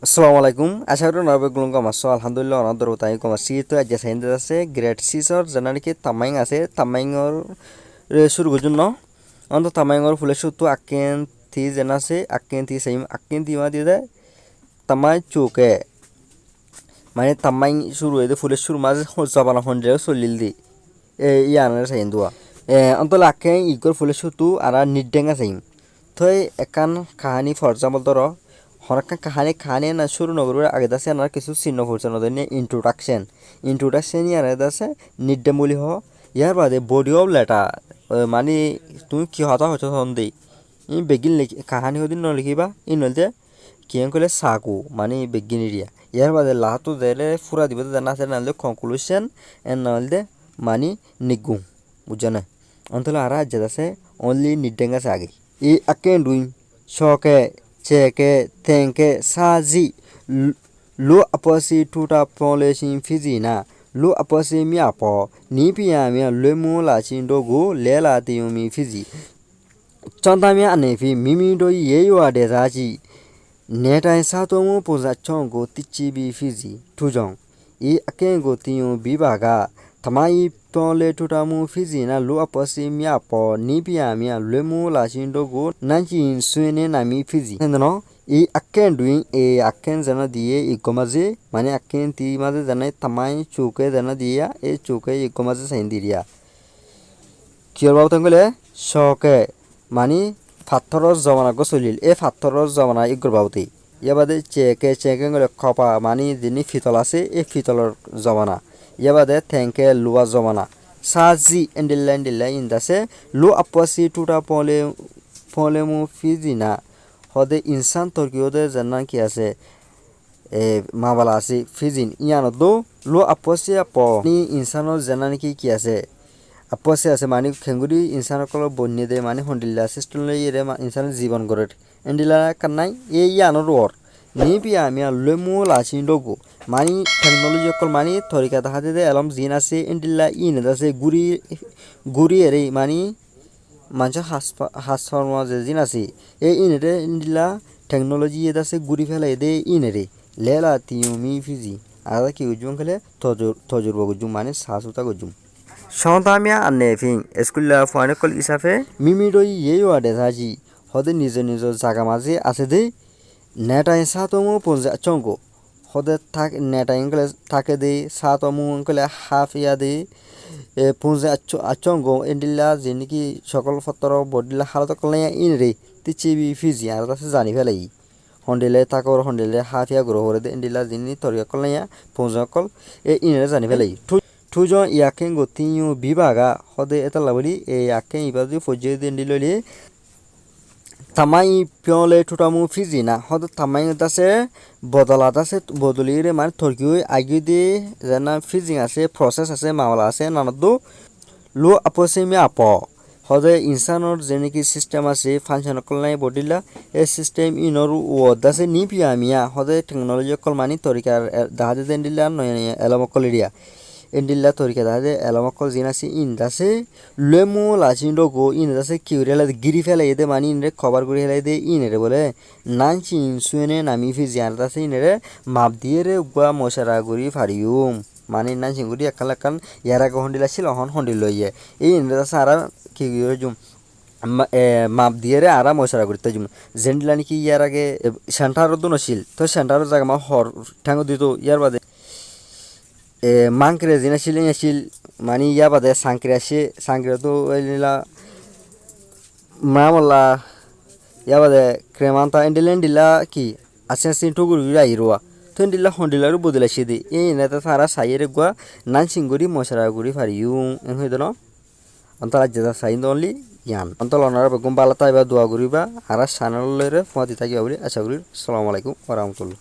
আসসালামু আলাইকুম আশা করি নরবে গুলুম কমাস আলহামদুলিল্লাহ অনাদর তাই কমাসি তো আজ সাইন্দ আছে গ্রেড সিসর জানানিকে তামাইং আছে তামাইংর শুরু জন্য অন্ত তামাইংর ফুলে সুতো আকেন থি জানা আছে আকেন থি সাইম আকেন থি মা দিয়ে দেয় তামাই চোকে মানে তামাইং শুরু হয়ে ফুলে শুরু মাঝে জবানা হন্ডে চলিল দি ইয়ানের সাইন্দুয়া অন্তল আকেন ইগর ফুলে সুতো আর নিডেঙ্গা সাইম থই একান কাহানি ফর এক্সাম্পল ধরো হরকান কাহানি না শুরু নগরের আগে দাসে আর কিছু চিহ্ন পরিচয় নিয়ে ইন্ট্রোডাকশন ইয়ার দাসে নিডেমুলি হ ইয়ার বাদে বডি অফ লেটার মানে তুমি কি হতা হচ্ছে তখন দেই বেগিন লিখি কাহানি হদিন নলিখিবা ই নলতে কিয়ং কলে সাকু মানে বেগিন এরিয়া ইয়ার বাদে লাহাতো দিলে ফুরা দিব জানা আছে নাহলে কনক্লুশন এন্ড নাহলে মানে নিগু বুঝছো না অন্তলে আর আজ আছে অনলি নিডেঙ্গা আছে আগে ই আকেন দুই শকে চেকে তেঙ্কে সাজি লো আপসি টুটা পলেশিন ফিজিনা লো আপসি মিয়াপ নিপিয়া মিয়া লেমু লাচিন দোগো লেলা তিউমি ফিজি চন্দামিয়া নেফি মিমি দো ইয়েওয়া দেজাজি নেটাই সাতোমু পোজা চঙ্গো তিচিবি ফিজি টুজং ই আকেঙ্গো তিউ বিভাগা থামাই পলে টুটামু ফিজিনা লো আপসি মিয়াপ নিপিয়া মিয়া লেমু লাচিন দোগো নাঞ্চিন সুয়েনে নামি ফিজি হেন্দনো ই আকেন দুই আকেন জানা দিয়ে ইগমাজে মানে আকেন তি মাঝে জানাই তামাই চৌকে জানা দিয়া এই চৌকে ইগমাজে সাইন দিয়া কিয়র বাবু তাঙ্গলে শকে মানে ফাথরর জমানা চলিল এই ফাথরর জমানা ইগর বাবুতে ইয়া বাদে চেকে গলে খপা মানে যিনি ফিতল আছে এই ফিতলর জমানা ইয়া বাদে থেংকে লুয়া জমানা সাজি এন্ডিল্লা ইন্দাসে লো আপসি টুটা পলেমু ফিজিনা হদে ইনসান তর্কিওদে জানা কি আছে মাবালা আছে ফিজিন ইয়ানো দো লো আপসি আপ নি ইনসানৰ জানা নাকি কি আছে আপসি আছে মানে খেঙ্গুরি ইনসানকল বন্যে দে মানে হন্ডিল্লা সিস্টেম লইরে ইনসানের জীবন গড়ে এন্ডিলা কান্নাই এই ইয়ানো রোর নি পিয়া মিয়া লেমু লাচিন দগো মানে টেকনোলজি অকল মানে তরিকা দেখাতে দে এলম জিন আছে এন্ডিল্লা ইন আছে গুড়ি এরে মানে মানুষ হাসফার্মা যে জিন আছে এই ইনেরে ইন্ডিলা টেকনোলজি এদ আছে গুড়ি ফেলাই দে ইনেরে লেলা তিউমি ফিজি আর কি উজুম খেলে তজুরবা গুজুম মানে সাসুতা গুজুম সন্তামিয়া আর নেফিং স্কুল্লা ফাইনাকল হিসাবে মিমিরই ইয়েও দেখাজি হদে নিজ জাগা মাঝে আছে দে নেটাই সাতমু পঞ্জা চঙ্গ হদে থাক নেটাই থাকে দে সাতমু অঙ্কলে হাফ ইয়া দে পঞ্জা আচঙ্গ এন্ডিল্লা যে নাকি সকল ফত্তর বডিলা হালত কলাইয়া ইন রে তিচিবি ফিজি আর তাছে জানি ফেলাই হন্ডেলে তাকর হন্ডেলে হাফিয়া গ্রহ করে দে এন্ডিল্লা যিনি তরিয়া কলাইয়া পঞ্জা কল এ ইনরে জানি ফেলাই টুজন ইয়াকেন গতিও বিভাগা হদে এটা লাবলি এ ইয়াকেন ইবাদি ফজে দেন্ডিললি তামাই পিয়লে টুটামু ফিজি না হদ তামাই দাসে বদলা দাসে বদলিরে মানে তর্কিও আগে দিয়ে জানা ফিজিং আছে প্রসেস আছে মামলা আছে নানাদো লো আপসে মি আপ হদে ইনসানর যে নাকি সিস্টেম আছে ফাংশন কলনাই বডিলা এই সিস্টেম ইনর ও দাসে নিপিয়া মিয়া হদে টেকনোলজি কল মানি তরিকার দাহাদে দেন্ডিলা নয় এলামকল এরিয়া এন্ডিল্লা তরিকা দাহাদে এলামকল জিন আছে ইন দাসে লেমু লাচিন দগো ইন দাসে কিউরেলা গিরি ফেলাই দে মানে ইনরে খবর করে হেলাই দে ইনরে বলে নাঞ্চিন সুয়েনে নামি ফিজি আর দাসে ইনরে মাপ দিয়ে রে গুয়া মশারা গুড়ি ফারিউম মানে নাঞ্চিন গুড়ি একান ইয়ার আগে হন্ডিলা ছিল হন হন্ডিল লইয়ে এই ইনরে দাসে আর কি জুম মাপ দিয়ে রে আরা মশারা করতে জুম জেন্ডিলা নাকি ইয়ার আগে সেন্টারও তো নছিল তো সেন্টারের জায়গা মা হর ঠ্যাঙ্গ দিত ইয়ার বাদে মাংক্রে জিনা ছিল মানে ইয়া বাদে সাংক্রে তো এলিলা মামলা ইয়া বাদে ক্রেমান্তা এন্ডিলা কি আছে টুগুর আইরোয়া তো এন্ডিলা হন্ডিলার বদলাইছে দি এই নেতা সারা সাইরে গুয়া নানসিংগুড়ি মশারা গুড়ি ফারিউ এন হইদ ন অন্তলা যেটা সাইন অনলি ইয়ান অন্তল অনারা বেগম বালাতা এবার দোয়া করিবা আর সানালের ফুয়াতি থাকিবা বলে আশা করি আসসালামু আলাইকুম ওয়া রাহমাতুল্লাহ।